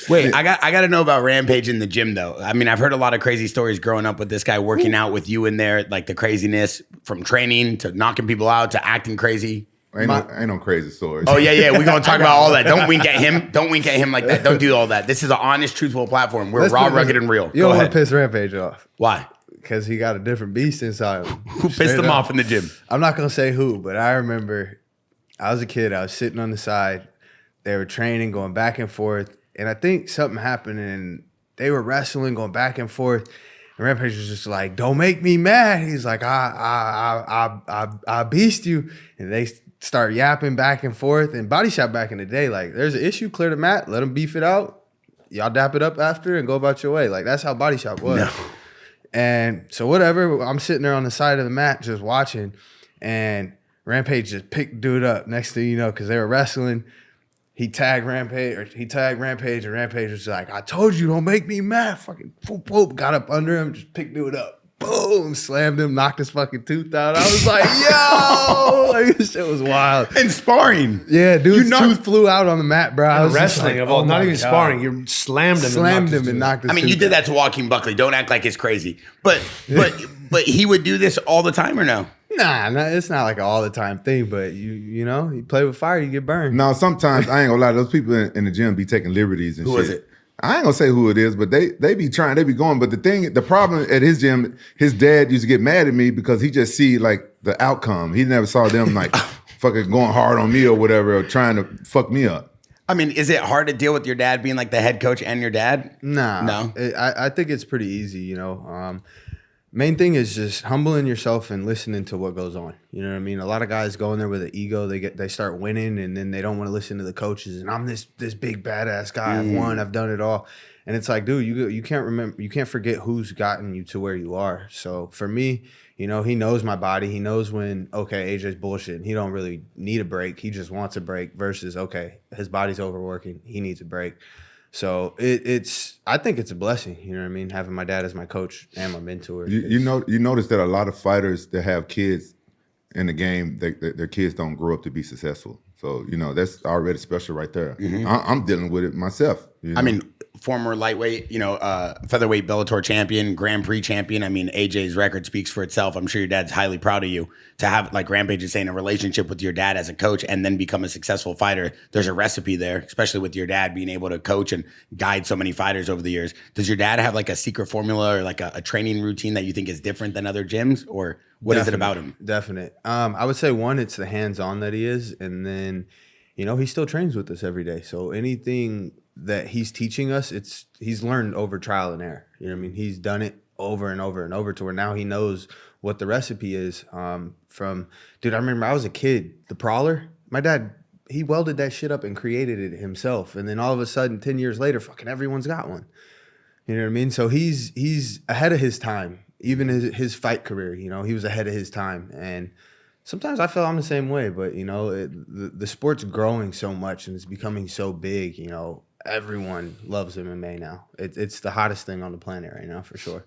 Wait, I got to know about Rampage in the gym though. I mean, I've heard a lot of crazy stories growing up with this guy working out with you in there, like the craziness from training to knocking people out to acting crazy. Ain't no crazy stories. Oh yeah, we're gonna talk about all that. Don't wink at him. Don't wink at him like that. Don't do all that. This is an honest, truthful platform. We're raw, rugged, and real. You don't want to piss Rampage off. Why? Because he got a different beast inside him. Who pissed him off in the gym? I'm not gonna say who, but I remember I was a kid. I was sitting on the side. They were training, going back and forth, and I think something happened, and they were wrestling, going back and forth. And Rampage was just like, "Don't make me mad." He's like, "I beast you," and they start yapping back and forth. And body shop back in the day, like, there's an issue, clear the mat, let them beef it out. Y'all dap it up after and go about your way. Like, that's how body shop was. No. And so whatever, I'm sitting there on the side of the mat just watching, and Rampage just picked dude up. Next thing you know, because they were wrestling, he tagged Rampage, and Rampage was like, "I told you, don't make me mad." Fucking poop, got up under him, just picked dude up. Boom, slammed him, knocked his fucking tooth out. I was like, yo, like, this shit was wild. And sparring. Yeah, dude's tooth flew out on the mat, bro. I was wrestling, like, not even sparring. You slammed him and knocked his I mean, you did that to Joaquin Buckley. Don't act like it's crazy. But he would do this all the time or no? Nah, it's not like an all the time thing, but you know, you play with fire, you get burned. No, sometimes, I ain't gonna lie, those people in the gym be taking liberties and shit. Who is it? I ain't gonna say who it is, but they be trying, they be going. But the problem at his gym, his dad used to get mad at me because he just see like the outcome. He never saw them like fucking going hard on me or whatever, or trying to fuck me up. I mean, is it hard to deal with your dad being like the head coach and your dad? Nah, no. I think it's pretty easy, you know. Main thing is just humbling yourself and listening to what goes on. You know what I mean? A lot of guys go in there with an ego. They start winning, and then they don't want to listen to the coaches. And I'm this big badass guy. I've won. I've done it all. And it's like, dude, you can't forget who's gotten you to where you are. So for me, you know, he knows my body. He knows when, okay, AJ's bullshit, and he don't really need a break. He just wants a break versus, okay, his body's overworking. He needs a break. So I think it's a blessing, you know what I mean, having my dad as my coach and my mentor. You notice that a lot of fighters that have kids in the game, their kids don't grow up to be successful. So, you know, that's already special right there. Mm-hmm. I'm dealing with it myself. You know? I mean, former lightweight, you know, featherweight Bellator champion, Grand Prix champion. I mean, AJ's record speaks for itself. I'm sure your dad's highly proud of you to have, like Rampage is saying, a relationship with your dad as a coach and then become a successful fighter. There's a recipe there, especially with your dad being able to coach and guide so many fighters over the years. Does your dad have like a secret formula or like a training routine that you think is different than other gyms, or what is it about him? Definite. I would say one, it's the hands-on that he is. And then, you know, he still trains with us every day. So anything that he's teaching us, he's learned over trial and error. You know what I mean? He's done it over and over and over to where now he knows what the recipe is. Dude, I remember I was a kid, the Prowler, my dad, he welded that shit up and created it himself. And then all of a sudden, 10 years later, fucking everyone's got one. You know what I mean? So he's ahead of his time. Even his fight career, you know, he was ahead of his time. And sometimes I feel I'm the same way, but, you know, the sport's growing so much and it's becoming so big, you know, everyone loves MMA now. It's the hottest thing on the planet right now, for sure.